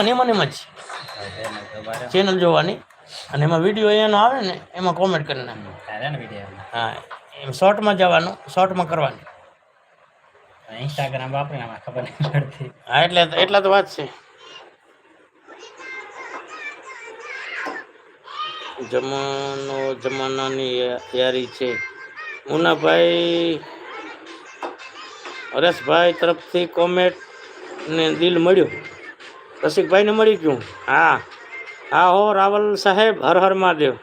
એમાં જ ચેનલ જોવાની અને એમાં વિડીયો એનો આવે ને એમાં કોમેન્ટ કરી નાખે. હા, એમ શોર્ટમાં જવાનું, શોર્ટમાં કરવાની. ઇન્સ્ટાગ્રામ વાપરીને આમાં ખબર નહીં પડતી. હા, એટલા તો વાત છે. જમાનાની યારી છે. મુનાભાઈ હરેશભાઈ તરફથી કોમેન્ટ ને દિલ મળ્યું. રસિકભાઈને મળી ગયું. હા હા હો રાવલ સાહેબ, હર હર મહાદેવ.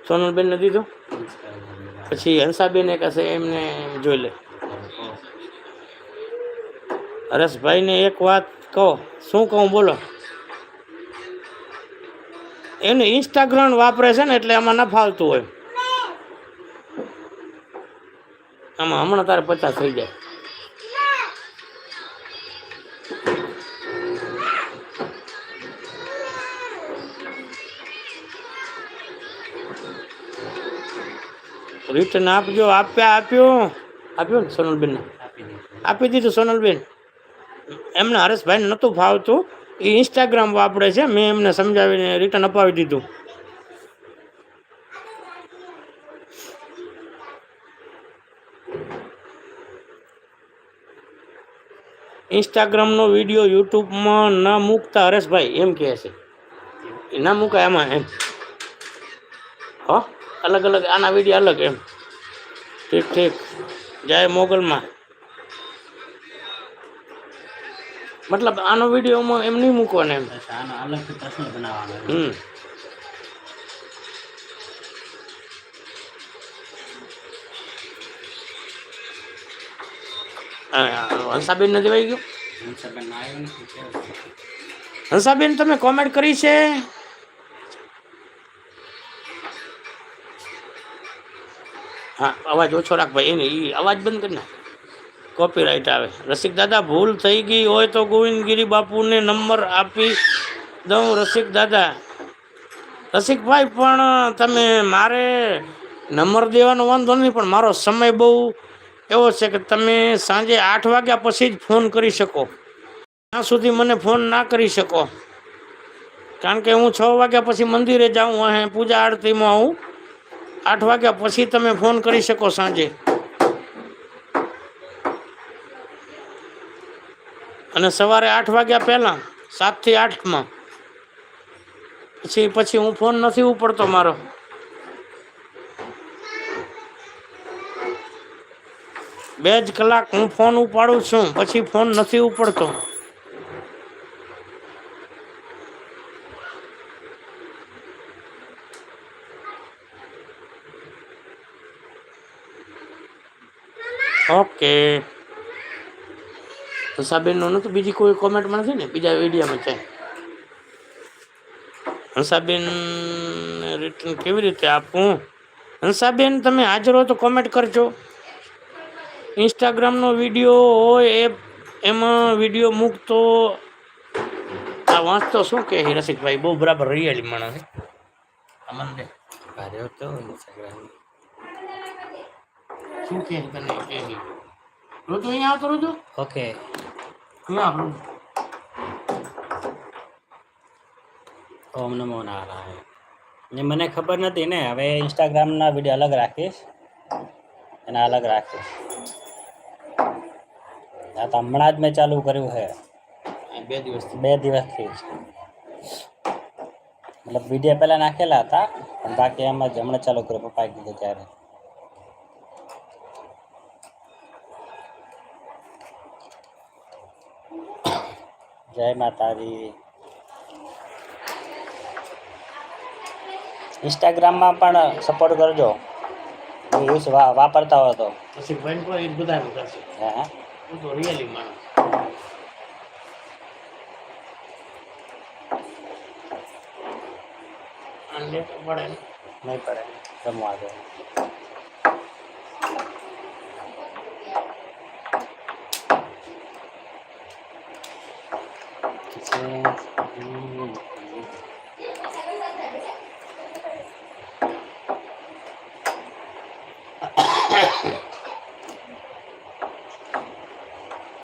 સોનલબેનને દીધું, પછી હંસાબેને કહેશે એમને જોઈ લે. હરેશભાઈને એક વાત કહો. શું કહું બોલો? એને ઇન્સ્ટાગ્રામ વાપરે છે ને એટલે આમાં ન ફાવતું હોય. આમાં હમણાં તારે 50 થઈ જાય. રિટર્ન આપજો. આપ્યું ને સોનલબેનને આપી દીધું. સોનલબેન એમને હરેશભાઈને નહોતું ફાવતું, એ ઇન્સ્ટાગ્રામ વાપરે છે. મેં એમને સમજાવીને રિટર્ન અપાવી દીધું. ઇન્સ્ટાગ્રામનો વિડીયો યુટ્યુબમાં ના મૂકતા હરેશભાઈ એમ કહે છે. એ ના મૂકાય આમાં એમ. હો અલગ અલગ આના વિડીયો અલગ એમ. ઠીક. જય મોગલમાં. મતલબ આનો વિડીયોમાં એમ નહીં મૂકવાનો એમ. આનો અલગથી પર્સનલ બનાવવાનો. હંસાબેન ને દેવાઈ ગયું. હંસાબેન તમે કોમેન્ટ કરી છે. હા, અવાજ ઓછો રાખ ભાઈ. એને અવાજ બંધ કરી નાખ, કોપીરાઇટ આવે. રસિક દાદા ભૂલ થઈ ગઈ હોય તો ગોવિંદગીરી બાપુને નંબર આપી દઉં. રસિક દાદા, રસિકભાઈ પણ તમે મારે નંબર દેવાનો વાંધો નહીં, પણ મારો સમય બહુ એવો છે કે તમે સાંજે 8 વાગ્યા પછી જ ફોન કરી શકો. ત્યાં સુધી મને ફોન ના કરી શકો, કારણ કે હું 6 વાગ્યા પછી મંદિરે જાઉં, અહીં પૂજા આરતીમાં આવું. 8 વાગ્યા પછી તમે ફોન કરી શકો સાંજે. અને સવારે 8 વાગ્યા પહેલાં 7 થી 8માં. પછી હું ફોન નથી ઉપડતો મારો. બે જ કલાક હું ફોન ઉપાડું છું, પછી ફોન નથી ઉપડતો. ઓકે. હંસાબેનનું નથી, બીજી કોઈ કોમેન્ટમાં નથી ને, બીજા વિડીયોમાં છે. હંસાબેન રિટર્ન કેવી રીતે આપું? હંસાબેન તમે હાજર હો તો કોમેન્ટ કરજો. ઇન્સ્ટાગ્રામનો વિડીયો હોય એમાં વિડીયો મૂકતો. આ વાંચતો શું કહે રસિકભાઈ? બહુ બરાબર રિયલી માણસ. અમને શું કહે તને? રોજો અહીંયા આવતો રોજો. ઓકે. ઓમ નમો નારાયણ. ને મને ખબર નથી ને, હવે ઇન્સ્ટાગ્રામના વિડીયો અલગ રાખીશ, એના અલગ રાખીશ. આ તો હમણાં જ મેં ચાલુ કર્યું છે. 2 દિવસથી. મતલબ વિડીયો પહેલાં નાખેલા હતા, પણ બાકી એમ જ હમણાં ચાલુ કર્યું પપ્પાએ કીધું ત્યારે. જય માતાજી. ઇન્સ્ટાગ્રામમાં પણ સપોર્ટ કરજો, યુઝ વાપરતા હોય તો. પછી ભાઈ કોઈ બધા કરશે. હા, હું તો રિયલી માણસ. પડે નહીં પડે, રમવા દો.